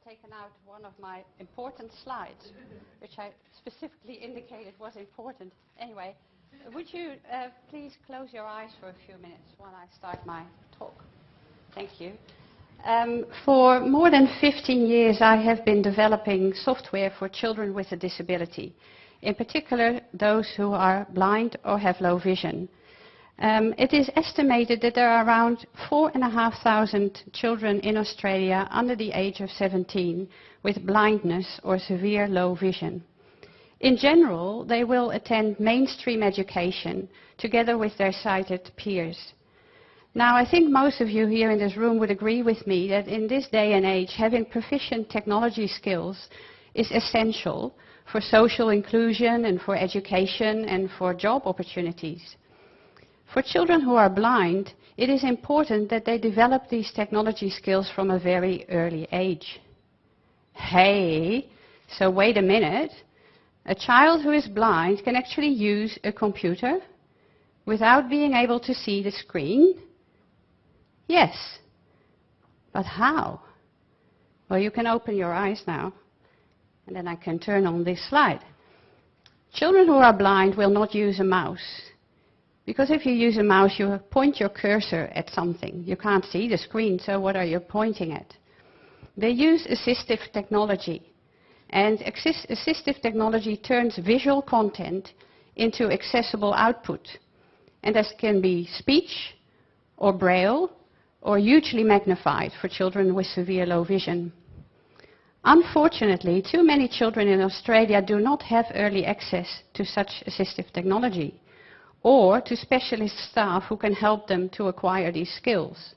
taken out one of my important slides, which I specifically indicated was important. Anyway, would you please close your eyes for a few minutes while I start my talk? Thank you. For more than 15 years, I have been developing software for children with a disability, in particular those who are blind or have low vision. It is estimated that there are around 4,500 children in Australia under the age of 17 with blindness or severe low vision. In general, they will attend mainstream education together with their sighted peers. Now, I think most of you here in this room would agree with me that in this day and age, having proficient technology skills is essential for social inclusion and for education and for job opportunities. For children who are blind, it is important that they develop these technology skills from a very early age. Hey, so wait a minute. A child who is blind can actually use a computer without being able to see the screen? Yes. But how? Well, you can open your eyes now, and then I can turn on this slide. Children who are blind will not use a mouse. Because if you use a mouse, you point your cursor at something. You can't see the screen, so what are you pointing at? They use assistive technology. And assistive technology turns visual content into accessible output. And this can be speech or braille or hugely magnified for children with severe low vision. Unfortunately, too many children in Australia do not have early access to such assistive technology, or to specialist staff who can help them to acquire these skills.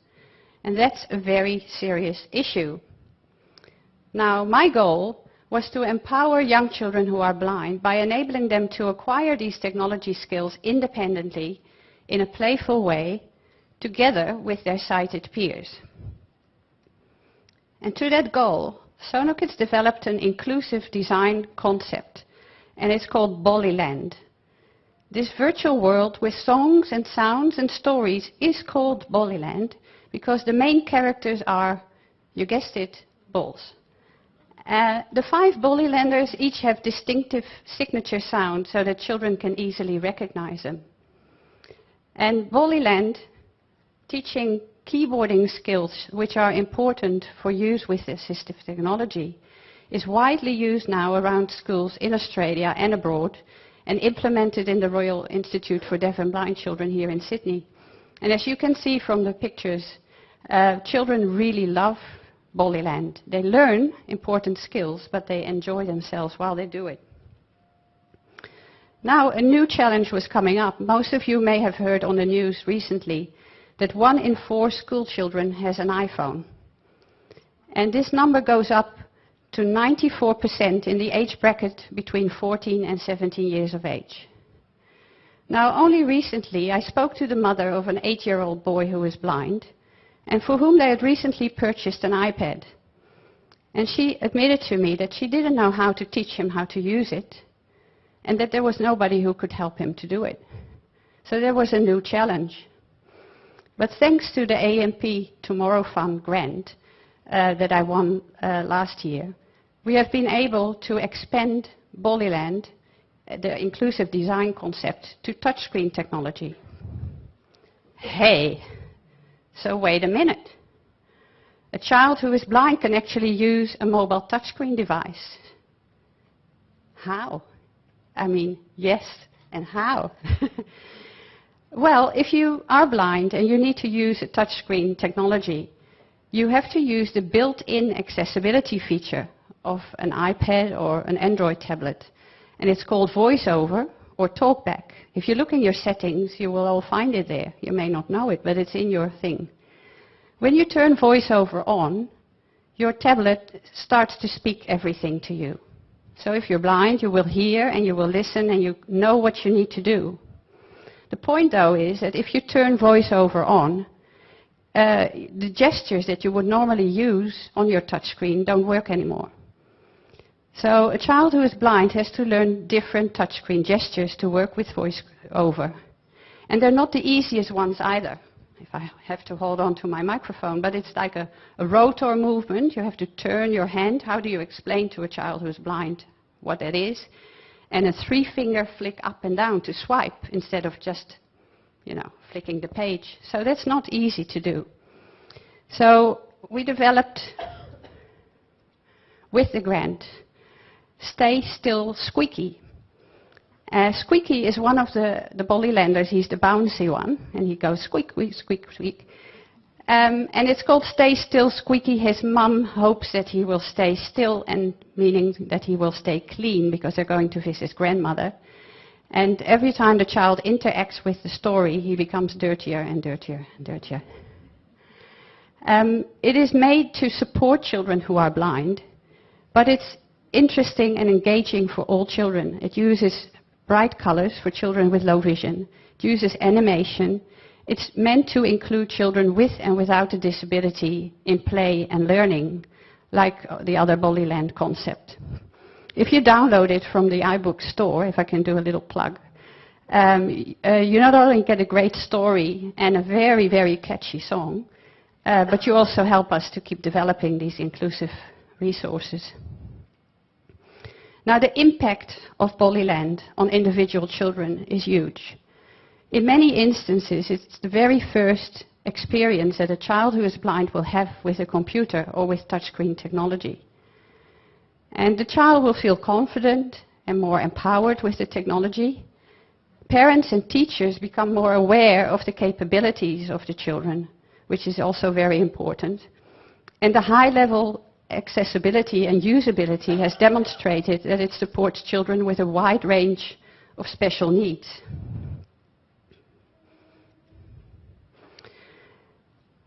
And that's a very serious issue. Now, my goal was to empower young children who are blind by enabling them to acquire these technology skills independently, in a playful way, together with their sighted peers. And to that goal, Sonokids developed an inclusive design concept, and it's called Ballyland. This virtual world with songs and sounds and stories is called Ballyland because the main characters are, you guessed it, balls. The 5 Ballylanders each have distinctive signature sounds so that children can easily recognize them. And Ballyland, teaching keyboarding skills which are important for use with assistive technology, is widely used now around schools in Australia and abroad, and implemented in the Royal Institute for Deaf and Blind Children here in Sydney. And as you can see from the pictures, children really love Ballyland. They learn important skills, but they enjoy themselves while they do it. Now, a new challenge was coming up. Most of you may have heard on the news recently that 1 in 4 school children has an iPhone. And this number goes up to 94% in the age bracket between 14 and 17 years of age. Now, only recently I spoke to the mother of an 8-year-old boy who is blind, and for whom they had recently purchased an iPad. And she admitted to me that she didn't know how to teach him how to use it, and that there was nobody who could help him to do it. So there was a new challenge. But thanks to the AMP Tomorrow Fund grant that I won last year, we have been able to expand Ballyland, the inclusive design concept, to touchscreen technology. Hey, so wait a minute. A child who is blind can actually use a mobile touchscreen device. How? I mean, yes, and how? Well, if you are blind and you need to use a touchscreen technology, you have to use the built-in accessibility feature of an iPad or an Android tablet. And it's called VoiceOver or TalkBack. If you look in your settings, you will all find it there. You may not know it, but it's in your thing. When you turn VoiceOver on, your tablet starts to speak everything to you. So if you're blind, you will hear and you will listen and you know what you need to do. The point, though, is that if you turn VoiceOver on, the gestures that you would normally use on your touchscreen don't work anymore. So a child who is blind has to learn different touchscreen gestures to work with VoiceOver. And they're not the easiest ones either. if I have to hold on to my microphone, but it's like a rotor movement. You have to turn your hand. How do you explain to a child who is blind what that is? And a 3-finger flick up and down to swipe instead of just, flicking the page. So that's not easy to do. So we developed, with the grant, Stay Still Squeaky. Squeaky is one of the Ballylanders. He's the bouncy one, and he goes squeak, squeak, squeak, squeak. And it's called Stay Still Squeaky. His mum hopes that he will stay still, and meaning that he will stay clean, because they're going to visit his grandmother. And every time the child interacts with the story, he becomes dirtier and dirtier and dirtier. It is made to support children who are blind, but it's interesting and engaging for all children. It uses bright colors for children with low vision. It uses animation. It's meant to include children with and without a disability in play and learning, like the other Ballyland concept. If you download it from the iBook store, if I can do a little plug, you not only get a great story and a very, very catchy song, but you also help us to keep developing these inclusive resources. Now, the impact of Ballyland on individual children is huge. In many instances, it's the very first experience that a child who is blind will have with a computer or with touchscreen technology. And the child will feel confident and more empowered with the technology. Parents and teachers become more aware of the capabilities of the children, which is also very important. And the high-level accessibility and usability has demonstrated that it supports children with a wide range of special needs.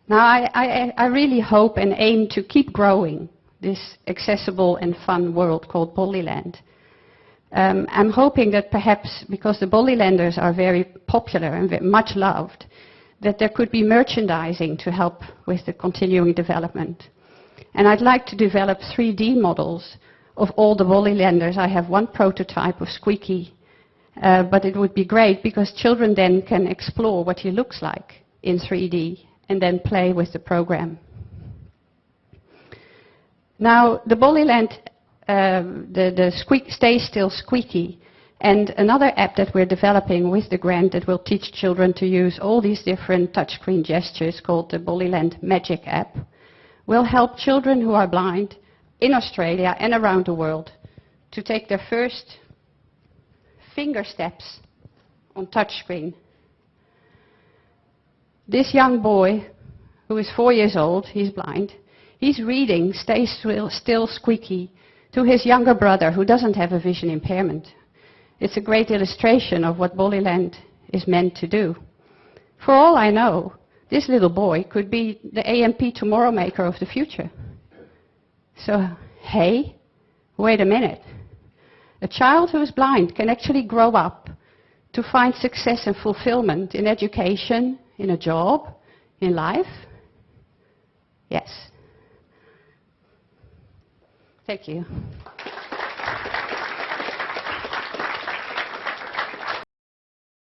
Now, I really hope and aim to keep growing this accessible and fun world called Ballyland. I'm hoping that perhaps, because the Ballylanders are very popular and very much loved, that there could be merchandising to help with the continuing development. And I'd like to develop 3D models of all the Ballylanders. I have one prototype of Squeaky, but it would be great because children then can explore what he looks like in 3D and then play with the program. Now, the Ballyland, Stay Still Squeaky, and another app that we're developing with the grant that will teach children to use all these different touchscreen gestures, called the Ballyland Magic app, will help children who are blind in Australia and around the world to take their first finger steps on touchscreen. This young boy, who is 4 years old, he's blind, he's reading Stay Still Squeaky to his younger brother, who doesn't have a vision impairment. It's a great illustration of what Ballyland is meant to do. For all I know, this little boy could be the AMP Tomorrow Maker of the future. So, hey, wait a minute. A child who is blind can actually grow up to find success and fulfillment in education, in a job, in life? Yes. Thank you.